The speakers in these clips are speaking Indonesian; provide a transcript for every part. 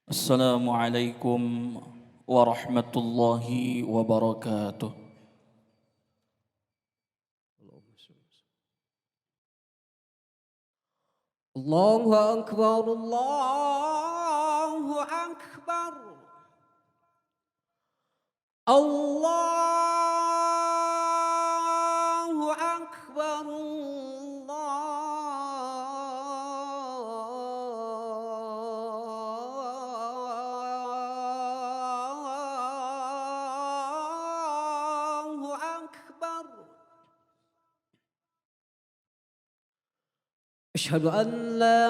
Assalamualaikum warahmatullahi wabarakatuh. Allahu Akbar, Allahu Akbar. Allahu Akbar, Allahu Akbar. أشهد أن لا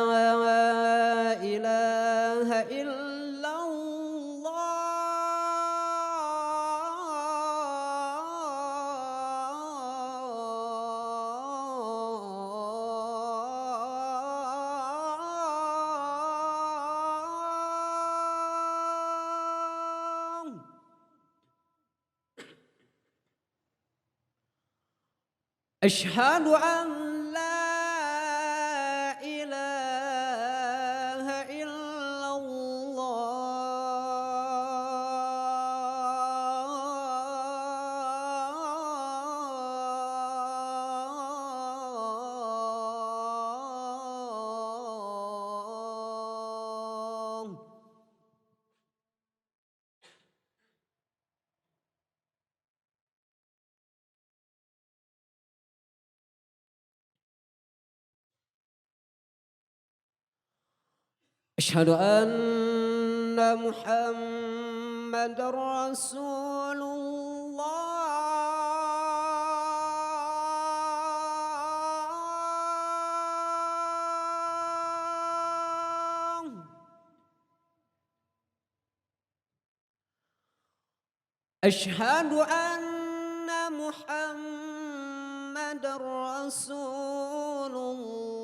إله إلا الله. أشهد أن لا إله إلا الله. أشهد أن محمد رسول الله. أشهد أن محمد رسول الله.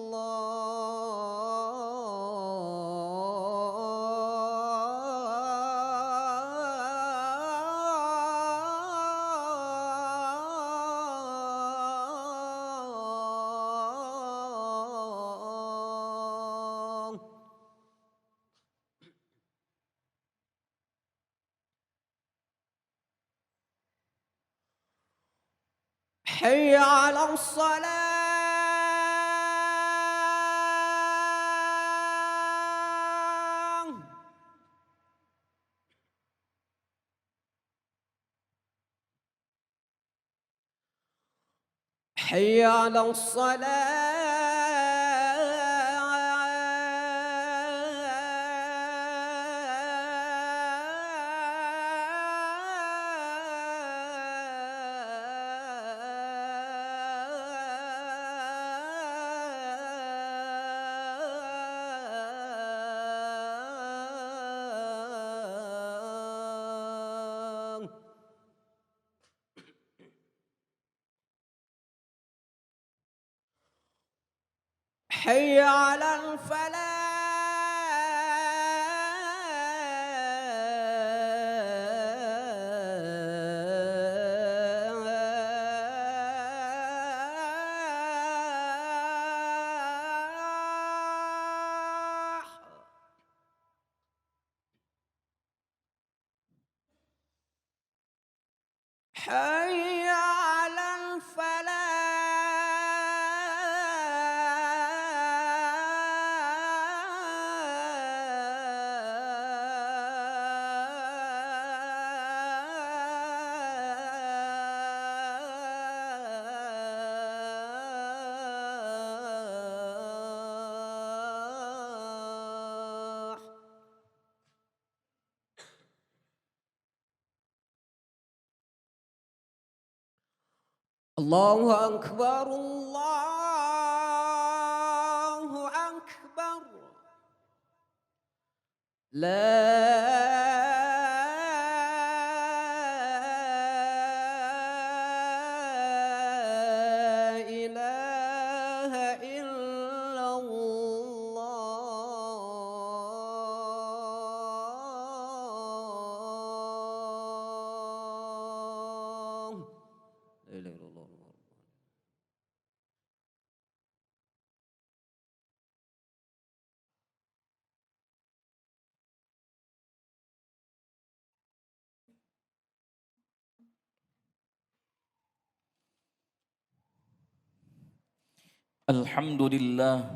حي على الصلاة. حي على الصلاة. حي على الفلاح. حي على الفلاح. الله أكبر، الله أكبر. لا إله إلا الله. لا إله إلا الله. Alhamdulillah.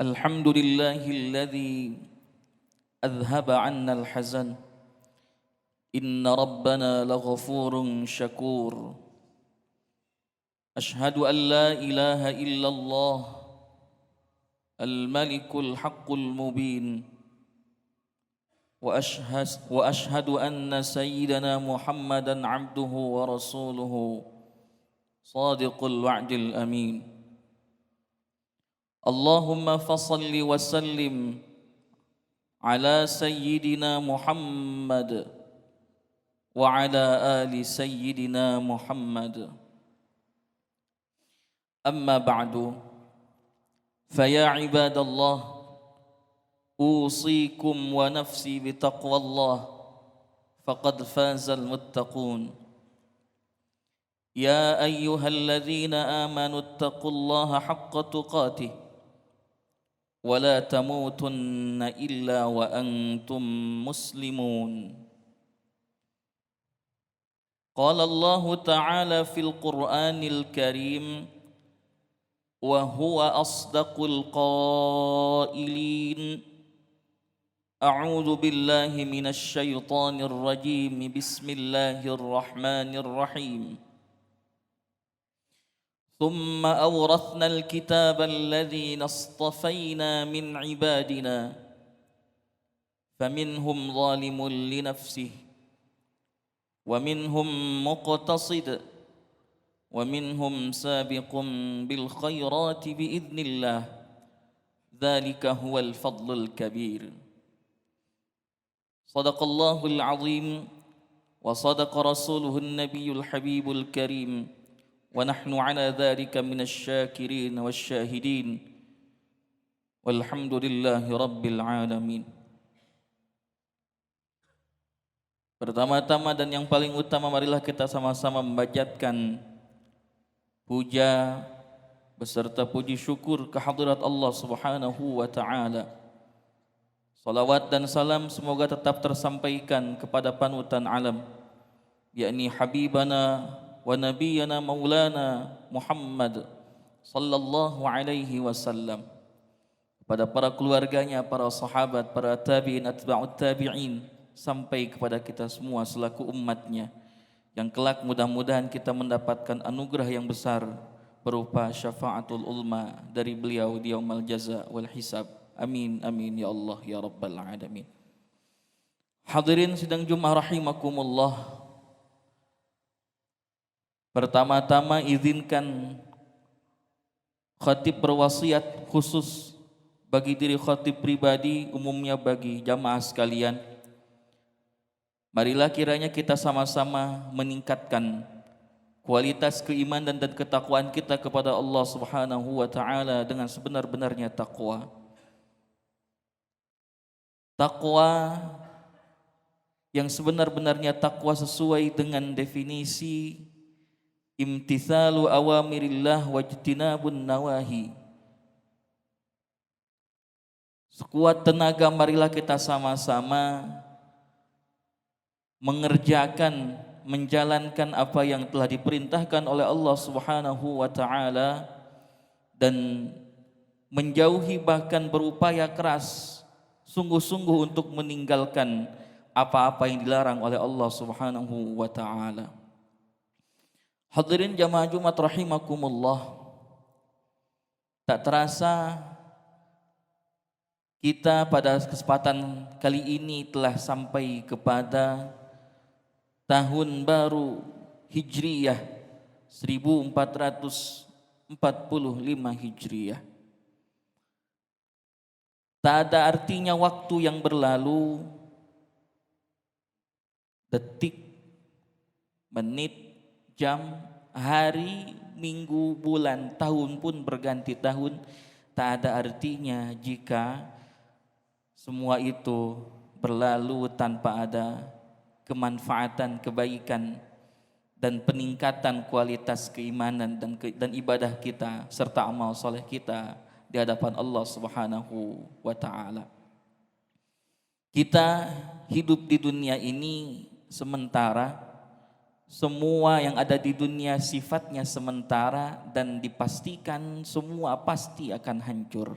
Alhamdulillahilladzi adhhaba 'anna al-hazan. Inna rabbana laghafurun syakur. Ashhadu an la ilaha illallah al-malikul haqqul mubin. وأشهد أن سيدنا محمدًا عبده ورسوله صادق الوعد الأمين. اللهم فصل وسلم على سيدنا محمد وعلى آل سيدنا محمد. أما بعد، فيا عباد الله، أوصيكم ونفسي بتقوى الله، فقد فاز المتقون. يا أيها الذين آمنوا اتقوا الله حق تقاته ولا تموتن إلا وأنتم مسلمون. قال الله تعالى في القرآن الكريم: وهو أصدق القائلين. أعوذ بالله من الشيطان الرجيم. بسم الله الرحمن الرحيم. ثم أورثنا الكتاب الذين اصطفينا من عبادنا فمنهم ظالم لنفسه ومنهم مقتصد ومنهم سابق بالخيرات بإذن الله. ذلك هو الفضل الكبير. صدق الله العظيم وصدق رسوله النبي الحبيب الكريم، ونحن على ذلك من الشاكرين والشاهدين، والحمد لله رب العالمين. Pertama-tama dan yang paling utama, marilah kita sama-sama membajatkan puja beserta puji syukur kehadirat Allah Subhanahu wa taala. Salawat dan salam semoga tetap tersampaikan kepada panutan alam, yakni habibana wa nabiyana maulana Muhammad sallallahu alaihi wasallam, kepada para keluarganya, para sahabat, para tabi'in, atba'ut tabi'in, sampai kepada kita semua selaku umatnya, yang kelak mudah-mudahan kita mendapatkan anugerah yang besar berupa syafaatul ulma dari beliau di yaumul jaza wal hisab. Amin amin ya Allah ya rabbal alamin. Hadirin sidang Jumat rahimakumullah. Pertama-tama izinkan khatib berwasiat khusus bagi diri khatib pribadi, umumnya bagi jamaah sekalian. Marilah kiranya kita sama-sama meningkatkan kualitas keimanan dan ketakwaan kita kepada Allah Subhanahu wa taala dengan sebenar-benarnya takwa. Takwa yang sebenar-benarnya takwa sesuai dengan definisi imtithalu awamirillah wajtinabun nawahi. Sekuat tenaga marilah kita sama-sama mengerjakan, menjalankan apa yang telah diperintahkan oleh Allah Subhanahu wa taala dan menjauhi, bahkan berupaya keras sungguh-sungguh untuk meninggalkan apa-apa yang dilarang oleh Allah Subhanahu wa taala. Hadirin jamaah Jumat rahimakumullah. Tak terasa kita pada kesempatan kali ini telah sampai kepada tahun baru Hijriyah 1445 Hijriyah. Tak ada artinya waktu yang berlalu, detik, menit, jam, hari, minggu, bulan, tahun pun berganti tahun. Tak ada artinya jika semua itu berlalu tanpa ada kemanfaatan, kebaikan, dan peningkatan kualitas keimanan dan ibadah kita serta amal soleh kita di hadapan Allah Subhanahu wa taala. Kita hidup di dunia ini sementara, semua yang ada di dunia sifatnya sementara dan dipastikan semua pasti akan hancur.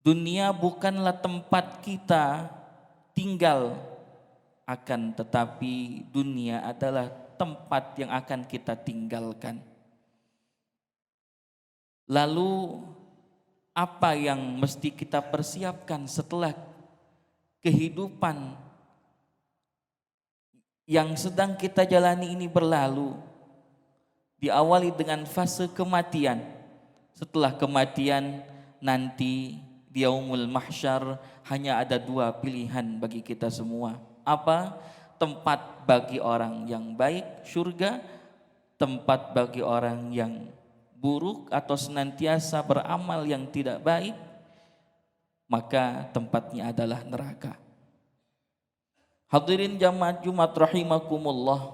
Dunia bukanlah tempat kita tinggal, akan tetapi dunia adalah tempat yang akan kita tinggalkan. Lalu apa yang mesti kita persiapkan setelah kehidupan yang sedang kita jalani ini berlalu? Diawali dengan fase kematian. Setelah kematian nanti di yaumul mahsyar hanya ada dua pilihan bagi kita semua. Apa? Tempat bagi orang yang baik, surga. Tempat bagi orang yang buruk atau senantiasa beramal yang tidak baik, maka tempatnya adalah neraka. Hadirin jamaah Jumat rahimakumullah,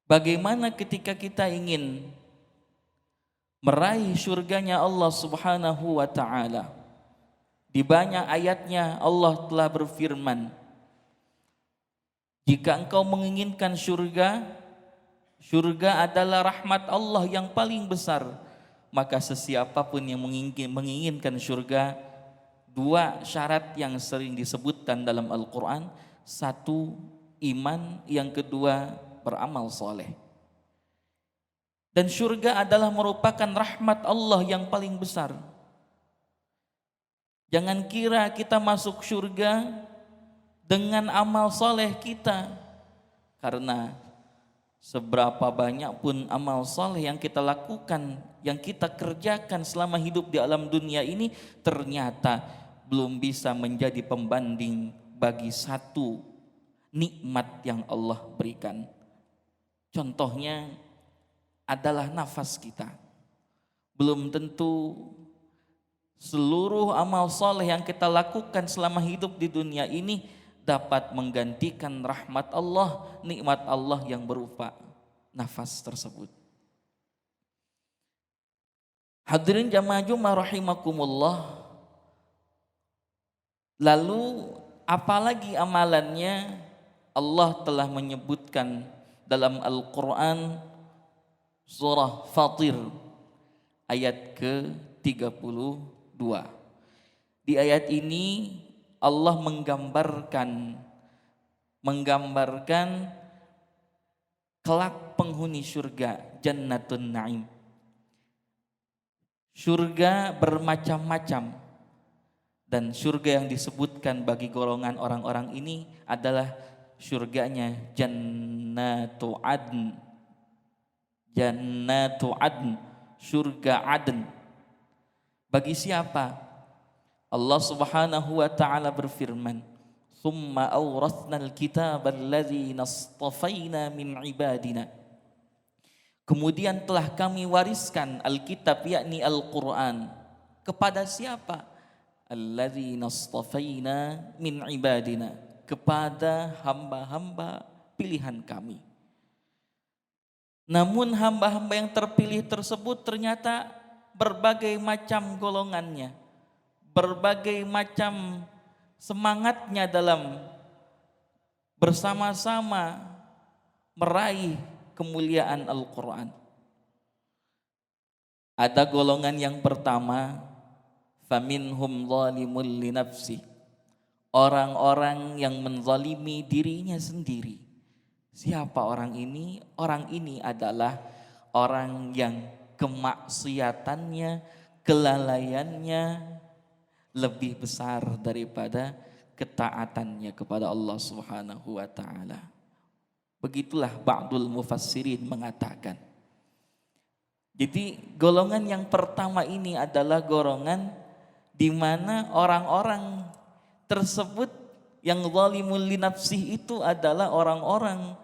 bagaimana ketika kita ingin meraih surganya Allah Subhanahu wa ta'ala? Di banyak ayatnya Allah telah berfirman, jika engkau menginginkan surga, surga adalah rahmat Allah yang paling besar. Maka sesiapapun yang menginginkan surga, dua syarat yang sering disebutkan dalam Al-Quran. Satu, iman. Yang kedua, beramal soleh. Dan surga adalah merupakan rahmat Allah yang paling besar. Jangan kira kita masuk surga dengan amal soleh kita. Karena seberapa banyak pun amal soleh yang kita lakukan, yang kita kerjakan selama hidup di alam dunia ini, ternyata belum bisa menjadi pembanding bagi satu nikmat yang Allah berikan. Contohnya adalah nafas kita. Belum tentu seluruh amal soleh yang kita lakukan selama hidup di dunia ini dapat menggantikan rahmat Allah, nikmat Allah yang berupa nafas tersebut. Hadirin jamaah Jumat rahimakumullah, lalu apalagi amalannya? Allah telah menyebutkan dalam Al-Quran surah Fatir ayat ke-32. Di ayat ini Allah menggambarkan kelak penghuni surga, Jannatun Naim. Surga bermacam-macam, dan surga yang disebutkan bagi golongan orang-orang ini adalah surganya Jannatu Adn. Jannatu Adn, surga Adn. Bagi siapa? Allah Subhanahu wa ta'ala berfirman, "Tsumma awrathnal kitaba alladzina astafaina min ibadina." Kemudian telah kami wariskan Alkitab, yakni Al-Quran, kepada siapa? Alladzina astafaina min ibadina, kepada hamba-hamba pilihan kami. Namun hamba-hamba yang terpilih tersebut ternyata berbagai macam golongannya, berbagai macam semangatnya dalam bersama-sama meraih kemuliaan Al-Quran. Ada golongan yang pertama, faminhum zalimul li nafsi, orang-orang yang menzalimi dirinya sendiri. Siapa orang ini? Orang ini adalah orang yang kemaksiatannya, kelalaiannya lebih besar daripada ketaatannya kepada Allah Subhanahu wa ta'ala. Begitulah ba'dul mufassirin mengatakan. Jadi golongan yang pertama ini adalah golongan di mana orang-orang tersebut yang zalimul li nafsih itu adalah orang-orang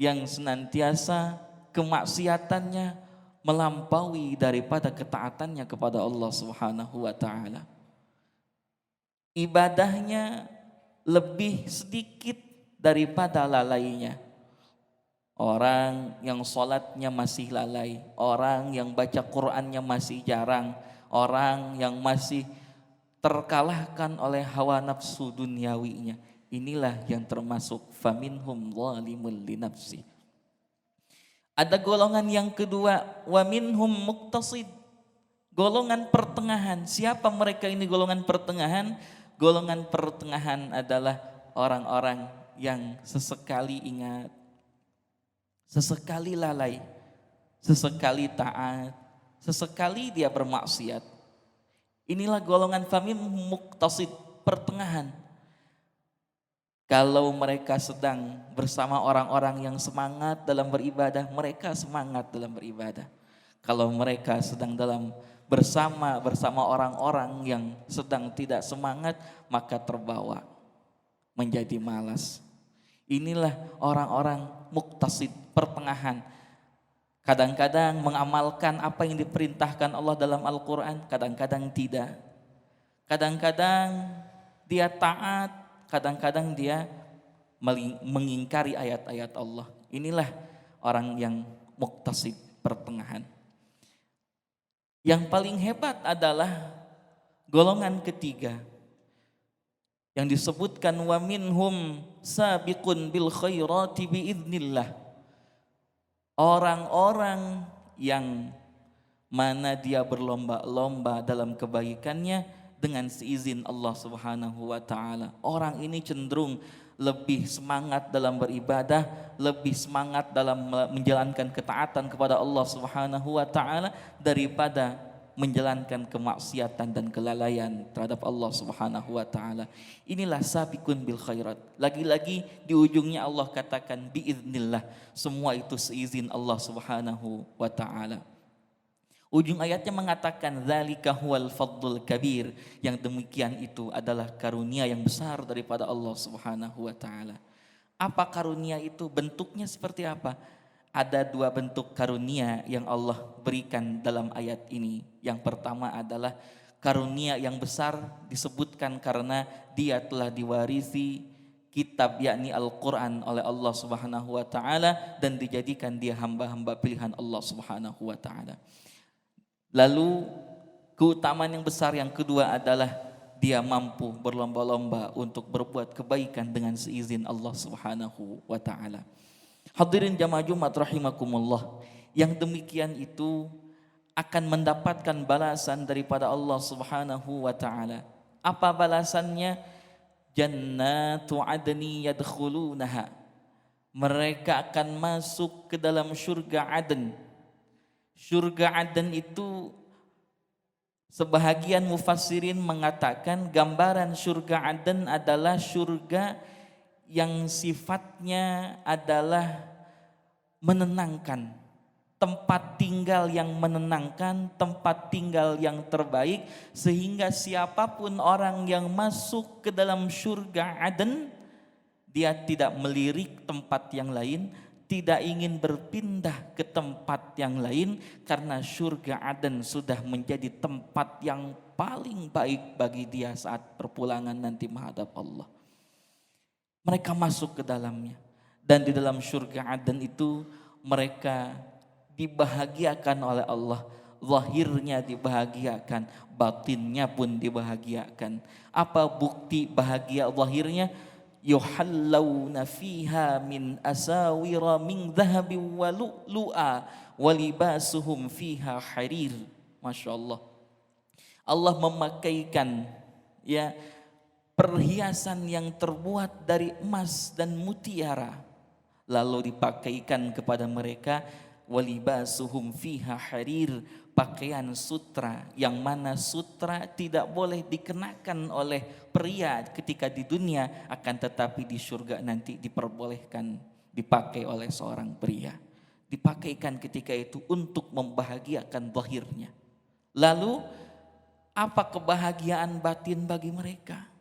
yang senantiasa kemaksiatannya melampaui daripada ketaatannya kepada Allah Subhanahu wa ta'ala. Ibadahnya lebih sedikit daripada lalainya. Orang yang sholatnya masih lalai, orang yang baca Qur'annya masih jarang, orang yang masih terkalahkan oleh hawa nafsu duniawinya. Inilah yang termasuk faminhum zalimun linafsi. Ada golongan yang kedua, wa minhum muqtasid. Golongan pertengahan. Siapa mereka ini golongan pertengahan? Golongan pertengahan adalah orang-orang yang sesekali ingat, sesekali lalai, sesekali taat, sesekali dia bermaksiat. Inilah golongan faminhum muqtasid, pertengahan. Kalau mereka sedang bersama orang-orang yang semangat dalam beribadah, mereka semangat dalam beribadah. Kalau mereka sedang bersama orang-orang yang sedang tidak semangat, maka terbawa menjadi malas. Inilah orang-orang muqtasid, pertengahan. Kadang-kadang mengamalkan apa yang diperintahkan Allah dalam Al-Quran, kadang-kadang tidak. Kadang-kadang dia taat, kadang-kadang dia mengingkari ayat-ayat Allah. Inilah orang yang muqtasid, pertengahan. Yang paling hebat adalah golongan ketiga yang disebutkan wa minhum sabiqun bil khairati biiznillah. Orang-orang yang mana dia berlomba-lomba dalam kebaikannya dengan seizin Allah Subhanahu wa taala. Orang ini cenderung lebih semangat dalam beribadah, lebih semangat dalam menjalankan ketaatan kepada Allah Subhanahu wa taala daripada menjalankan kemaksiatan dan kelalaian terhadap Allah Subhanahu wa taala. Inilah sabiqun bil khairat. Lagi-lagi di ujungnya Allah katakan biiznillah. Semua itu seizin Allah Subhanahu wa taala. Ujung ayatnya mengatakan zalika huwal fadlul kabir, yang demikian itu adalah karunia yang besar daripada Allah Subhanahu wa taala. Apa karunia itu? Bentuknya seperti apa? Ada dua bentuk karunia yang Allah berikan dalam ayat ini. Yang pertama adalah karunia yang besar disebutkan karena dia telah diwarisi kitab yakni Al-Quran oleh Allah Subhanahu wa taala dan dijadikan dia hamba-hamba pilihan Allah Subhanahu wa taala. Lalu keutamaan yang besar yang kedua adalah dia mampu berlomba-lomba untuk berbuat kebaikan dengan seizin Allah Subhanahu wa taala. Hadirin jamaah Jumat rahimakumullah, yang demikian itu akan mendapatkan balasan daripada Allah Subhanahu wa taala. Apa balasannya? Jannatu adni yadkhulunaha. Mereka akan masuk ke dalam surga Aden. Surga Aden itu sebahagian mufassirin mengatakan gambaran surga Aden adalah surga yang sifatnya adalah menenangkan, tempat tinggal yang menenangkan, tempat tinggal yang terbaik, sehingga siapapun orang yang masuk ke dalam surga Aden, dia tidak melirik tempat yang lain, tidak ingin berpindah ke tempat yang lain, karena surga Aden sudah menjadi tempat yang paling baik bagi dia saat perpulangan nanti menghadap Allah. Mereka masuk ke dalamnya, dan di dalam surga Aden itu mereka dibahagiakan oleh Allah. Zahirnya dibahagiakan, batinnya pun dibahagiakan. Apa bukti bahagia zahirnya? Yuhallawna fiha min asawira min dhahabin wa lu'lu'a wa libasuhum fiha harir. Masya Allah. Allah memakaikan perhiasan yang terbuat dari emas dan mutiara, lalu dipakaikan kepada mereka walibasuhum fiha harir, pakaian sutra, yang mana sutra tidak boleh dikenakan oleh pria ketika di dunia, akan tetapi di surga nanti diperbolehkan dipakai oleh seorang pria. Dipakaikan ketika itu untuk membahagiakan zahirnya. Lalu apa kebahagiaan batin bagi mereka?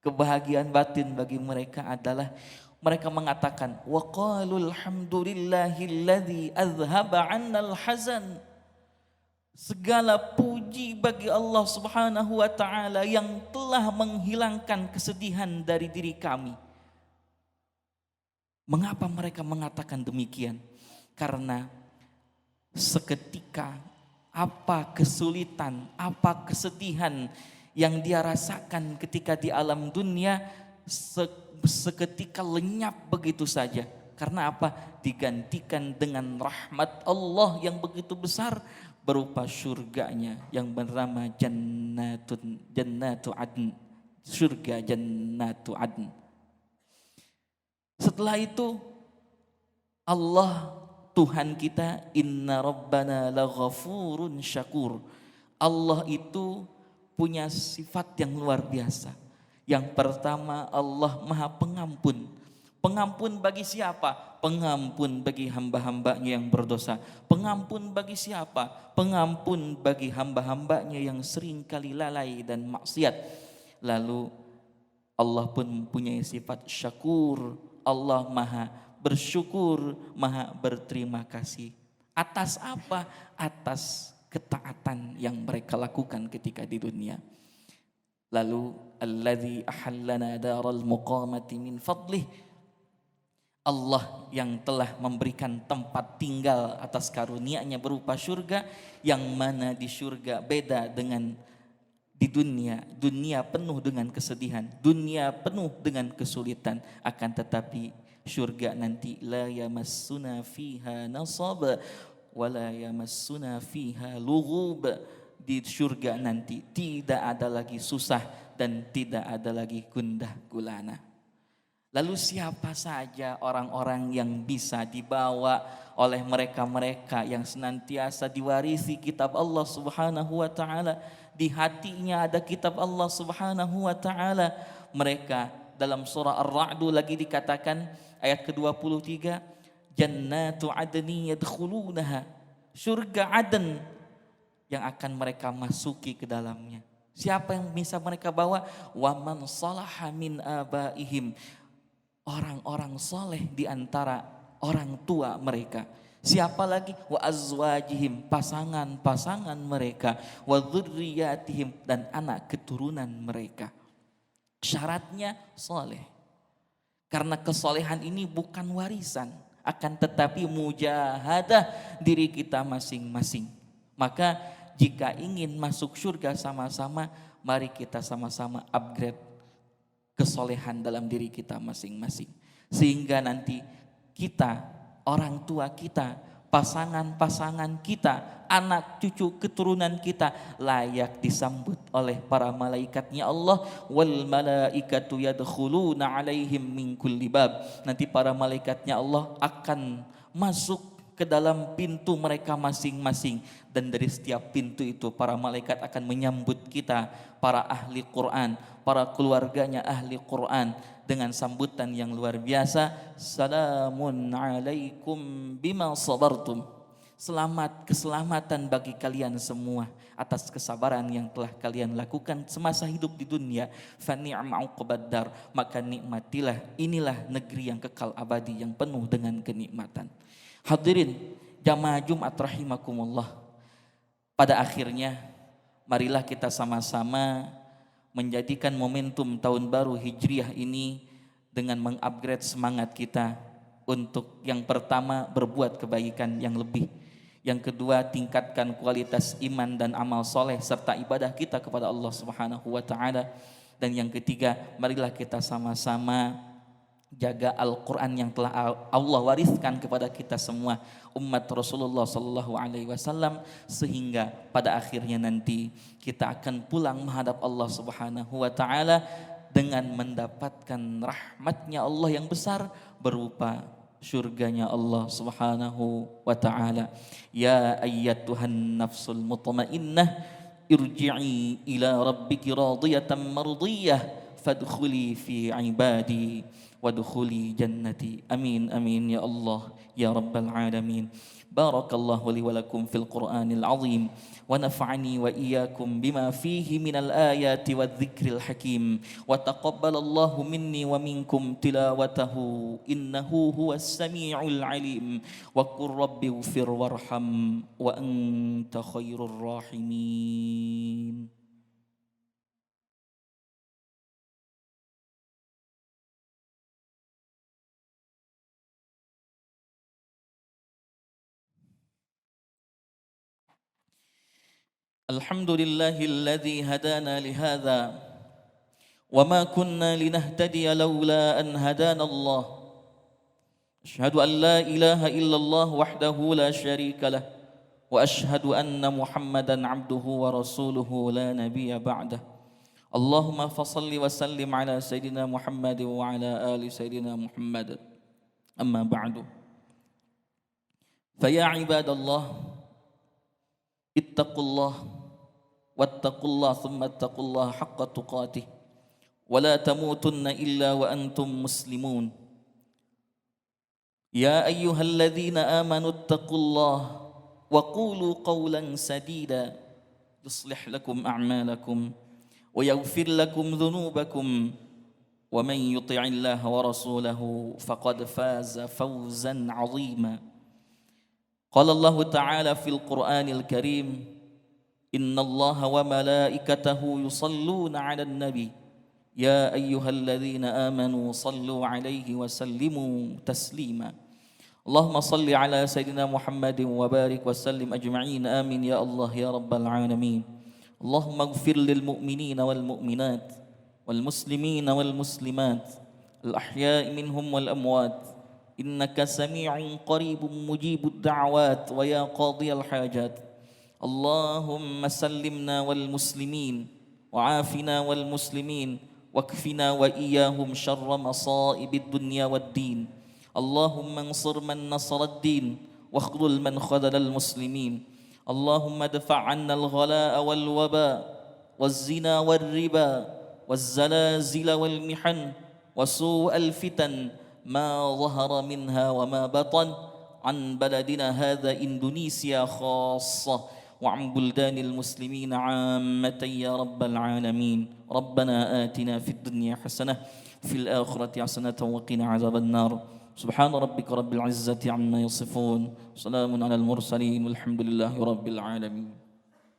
Kebahagiaan batin bagi mereka adalah mereka mengatakan wa qalul hamdulillahilladzi azhaba 'annal hazan. Segala puji bagi Allah Subhanahu wa taala yang telah menghilangkan kesedihan dari diri kami. Mengapa mereka mengatakan demikian? Karena seketika apa kesulitan, apa kesedihan yang dia rasakan ketika di alam dunia, seketika lenyap begitu saja. Karena apa? Digantikan dengan rahmat Allah yang begitu besar berupa surganya yang bernama Jannatu Adn. Surga Jannatu Adn. Setelah itu Allah Tuhan kita, inna rabbana laghafurun syakur. Allah itu punya sifat yang luar biasa. Yang pertama, Allah Maha Pengampun. Pengampun bagi siapa? Pengampun bagi hamba-hambanya yang berdosa. Pengampun bagi siapa? Pengampun bagi hamba-hambanya yang sering kali lalai dan maksiat. Lalu Allah pun mempunyai sifat syakur. Allah Maha bersyukur, Maha berterima kasih. Atas apa? Atas ketaatan yang mereka lakukan ketika di dunia. Lalu alladzi ahallana daral muqamati min fadlih, Allah yang telah memberikan tempat tinggal atas karunia-Nya berupa surga, yang mana di surga beda dengan di dunia. Dunia penuh dengan kesedihan, dunia penuh dengan kesulitan, akan tetapi surga nanti la yamassuna fiha nasab wa la yamassuna fiha lughub. Di surga nanti tidak ada lagi susah dan tidak ada lagi gundah gulana. Lalu siapa saja orang-orang yang bisa dibawa oleh mereka-mereka yang senantiasa diwarisi kitab Allah Subhanahu wa taala, di hatinya ada kitab Allah Subhanahu wa taala. Mereka dalam surah Ar-Ra'd lagi dikatakan ayat ke-23, Jannatu adni yadkhulunaha, surga Aden yang akan mereka masuki ke dalamnya. Siapa yang bisa mereka bawa? Wa man salaha min abaihim, orang-orang soleh di antara orang tua mereka. Siapa lagi? Wa azwajihim, pasangan-pasangan mereka. Wa dzurriyyatihim, dan anak keturunan mereka. Syaratnya soleh. Karena kesolehan ini bukan warisan, akan tetapi mujahadah diri kita masing-masing. Maka jika ingin masuk surga sama-sama, mari kita sama-sama upgrade kesolehan dalam diri kita masing-masing. Sehingga nanti kita, orang tua kita, pasangan-pasangan kita, anak cucu keturunan kita layak disambut oleh para malaikatnya Allah. Wal malaikatu yadkhuluna alaihim min kulli bab. Nanti para malaikatnya Allah akan masuk ke dalam pintu mereka masing-masing, dan dari setiap pintu itu para malaikat akan menyambut kita, para ahli Quran, para keluarganya ahli Quran, dengan sambutan yang luar biasa. Salamun alaikum bima sabartum. Selamat, keselamatan bagi kalian semua atas kesabaran yang telah kalian lakukan semasa hidup di dunia. Fa ni'ma uqbaddar, maka nikmatilah, inilah negeri yang kekal abadi yang penuh dengan kenikmatan. Hadirin jamaah Jumat rahimakumullah. Pada akhirnya marilah kita sama-sama menjadikan momentum tahun baru Hijriah ini dengan mengupgrade semangat kita untuk yang pertama berbuat kebaikan yang lebih, yang kedua tingkatkan kualitas iman dan amal soleh serta ibadah kita kepada Allah Subhanahu wa taala, dan yang ketiga marilah kita sama-sama jaga Al-Quran yang telah Allah wariskan kepada kita semua umat Rasulullah Sallallahu Alaihi Wasallam, sehingga pada akhirnya nanti kita akan pulang menghadap Allah Subhanahu Wa Taala dengan mendapatkan rahmatnya Allah yang besar berupa surganya Allah Subhanahu Wa Taala. Ya ayyatuhan nafsul mutmainnah, irji'i ila rabbiki radiyatan mardiyah, fadkhuli fi ibadi wadkhuli jannati. Amin amin ya Allah ya rabbal alamin. Barakallahu li wa lakum fil Qur'anil azim wa nafa'ani wa iyyakum bima fihi minal ayati wadh-dhikril hakim wa taqabbalallahu minni wa minkum tilawatahu innahu huwas samiul alim wa qur rabbi ighfir warham wa anta khairur rahimin. الحمد لله الذي هدانا لهذا وما كنا لنهتدي لولا أن هدانا الله أشهد أن لا إله إلا الله وحده لا شريك له وأشهد أن محمدا عبده ورسوله لا نبي بعده اللهم فصل وسلم على سيدنا محمد وعلى آل سيدنا محمد أما بعد فيا عباد الله اتقوا الله واتقوا الله ثم اتقوا الله حق تقاته ولا تموتن إلا وأنتم مسلمون يا أيها الذين آمنوا اتقوا الله وقولوا قولا سديدا يصلح لكم أعمالكم ويغفر لكم ذنوبكم ومن يطع الله ورسوله فقد فاز فوزا عظيما قال الله تعالى في القرآن الكريم إن الله وملائكته يصلون على النبي يا أيها الذين آمنوا صلوا عليه وسلموا تسليما اللهم صل على سيدنا محمد وبارك وسلم أجمعين آمين يا الله يا رب العالمين اللهم اغفر للمؤمنين والمؤمنات والمسلمين والمسلمات الأحياء منهم والأموات إنك سميع قريب مجيب الدعوات ويا قاضي الحاجات اللهم سلمنا والمسلمين وعافنا والمسلمين واكفنا وإياهم شر مصائب الدنيا والدين اللهم انصر من نصر الدين واخذل من خذل المسلمين اللهم ادفع عنا الغلاء والوباء والزنا والربا والزلازل والمحن وسوء الفتن ما ظهر منها وما بطن عن بلدنا هذا إندونيسيا خاصة وعن بلدان المسلمين عامة يا رب العالمين ربنا آتنا في الدنيا حسنة وفي الآخرة حسنة وقنا عذاب النار سبحان ربك رب العزة عما يصفون سلام على المرسلين والحمد لله رب العالمين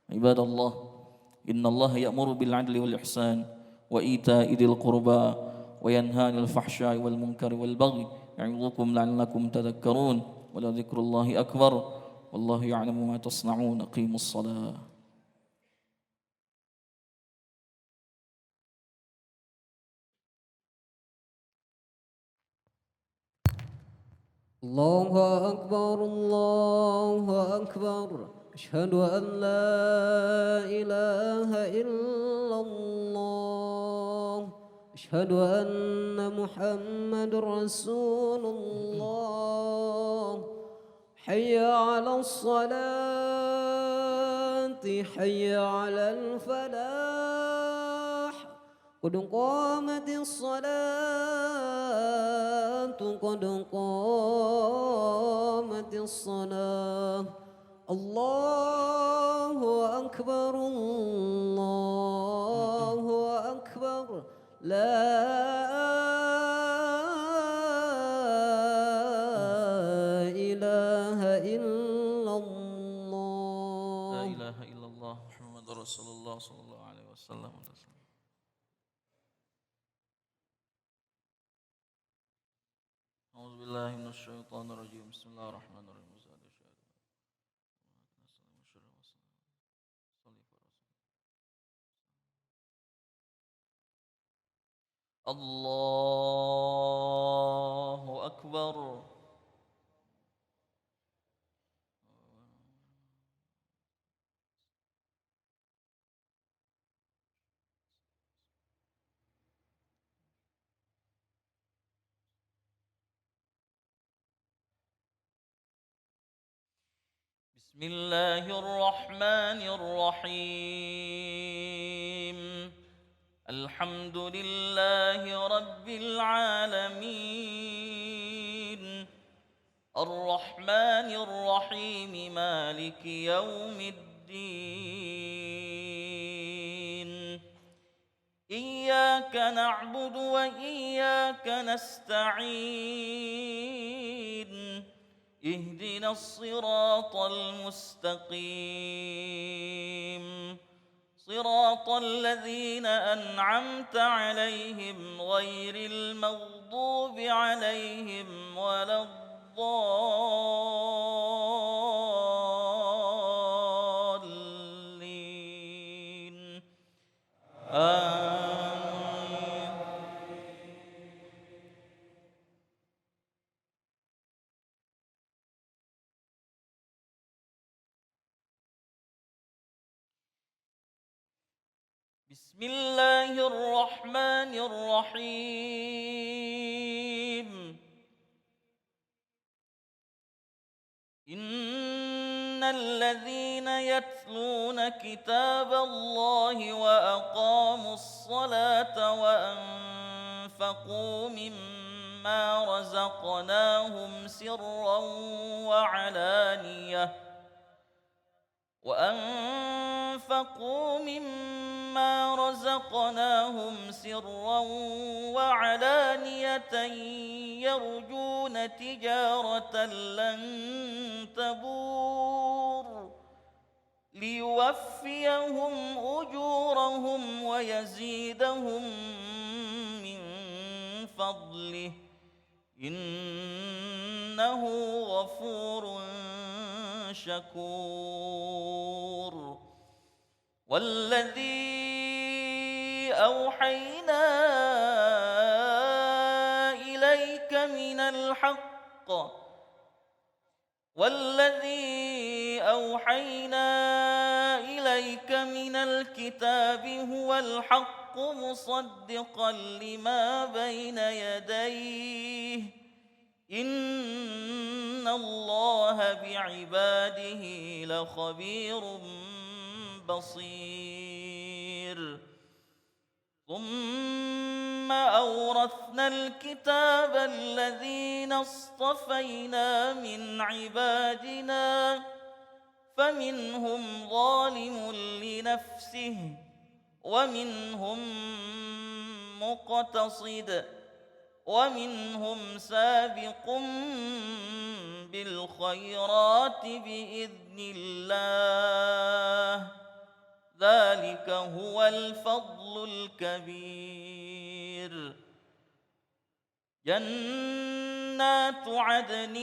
عباد الله إن الله يأمر بالعدل والإحسان وإيتاء ذي القربى وينهى عن الفحشاء والمنكر والبغي يعظكم لعلكم تذكرون ولذكر الله أكبر والله يعلم ما تصنعون قيموا الصلاة الله أكبر الله أكبر أشهد أن لا إله إلا الله أشهد أن محمد رسول الله حي على الصلاة حي على الفلاح قد قامت الصلاة قد قامت الصلاة الله أكبر الله أكبر لا إله إلا الله لا إله إلا الله محمد رسول الله صلى الله عليه وسلم أعوذ بالله من الشيطان الرجيم بسم الله الرحمن الرحيم الله أكبر بسم الله الرحمن الرحيم الحمد لله رب العالمين الرحمن الرحيم مالك يوم الدين إياك نعبد وإياك نستعين اهدنا الصراط المستقيم صراط الذين أنعمت عليهم غير المغضوب عليهم ولا الضالين آمين بسم الله الرحمن الرحيم إن الذين يتلون كتاب الله وأقاموا الصلاة وأنفقوا مما رزقناهم سرا وعلانية يرجون تجارة لن تبور ليوفيهم أجورهم ويزيدهم من فضله إنه غفور شكور والذي أوحينا إليك من الكتاب هو الحق مصدقا لما بين يديه إن الله بعباده لخبير بصير ثم أورثنا الكتاب الذين اصطفينا من عبادنا فمنهم ظالم لنفسه ومنهم مقتصد ومنهم سابق بالخيرات بإذن الله ذلك هو الفضل الكبير جنات عدن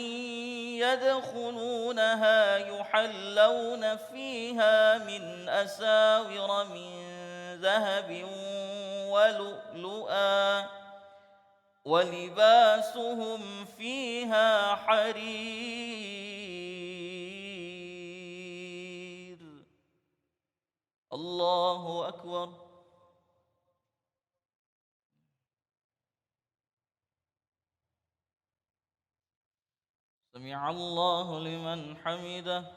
يدخلونها يحلون فيها من أساور من ذهب ولؤلؤا ولباسهم فيها حرير الله أكبر سمع الله لمن حمده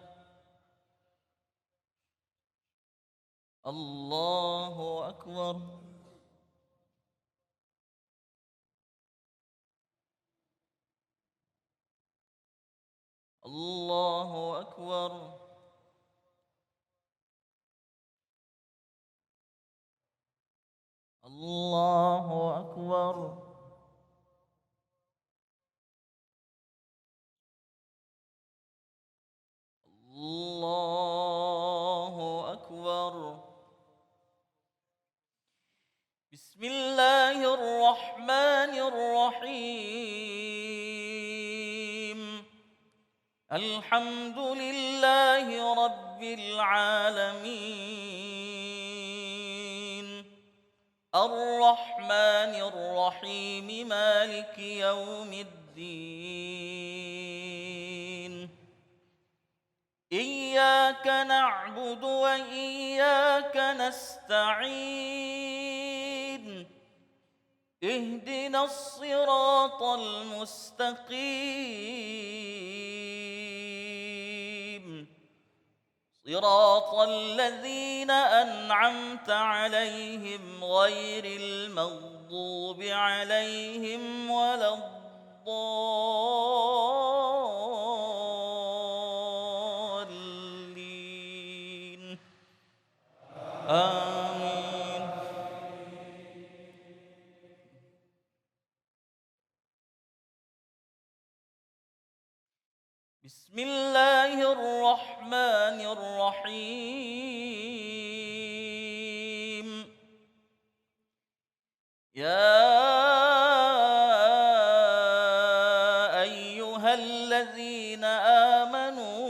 الله أكبر الله أكبر الله أكبر الله أكبر بسم الله الرحمن الرحيم الحمد لله رب العالمين الرحمن الرحيم مالك يوم الدين إياك نعبد وإياك نستعين اهدنا الصراط المستقيم صراط الذين أنعمت عليهم غير المغضوب عليهم ولا الضالين آمين بسم الله الرحمن الرحيم يا أيها الذين آمنوا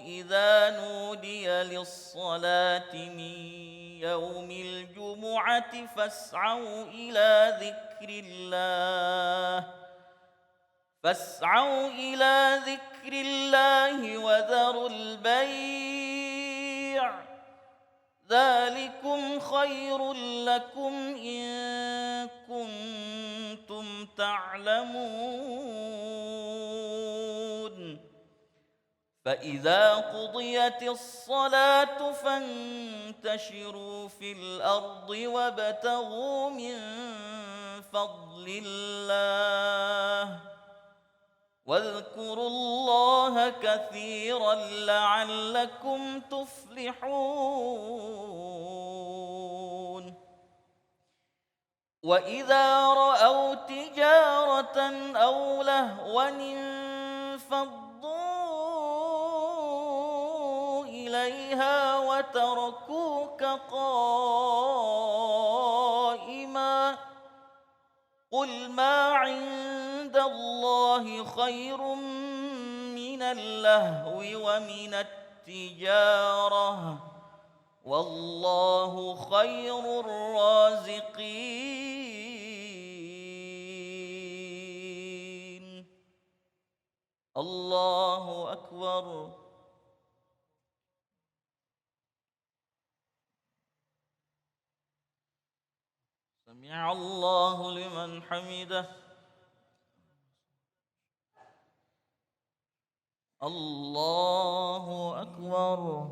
إذا نودي للصلاة من يوم الجمعة فاسعوا إلى ذكر الله وذروا البيع ذلكم خير لكم إن كنتم تعلمون فإذا قضيت الصلاة فانتشروا في الأرض وابتغوا من فضل الله واذكروا الله كثيرا لعلكم تفلحون وإذا رأوا تجارة أو لهوا انفضوا إليها وتركوك قائما قل ما عند الله خير من اللهو ومن التجارة والله خير الرازقين الله أكبر سمع الله لمن حمده الله أكبر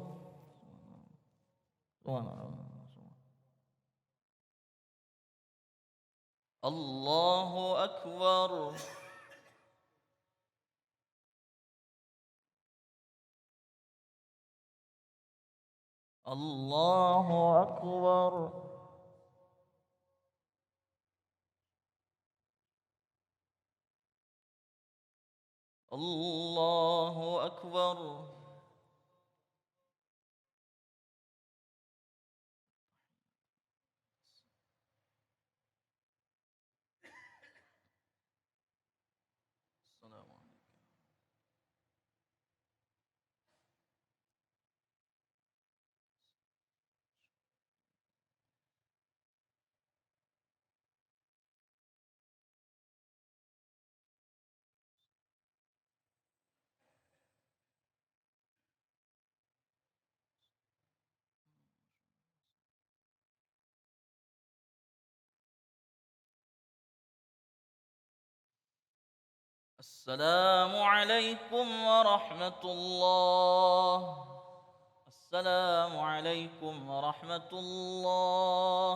الله أكبر الله أكبر الله أكبر السلام عليكم السلام عليكم ورحمة الله السلام عليكم ورحمة الله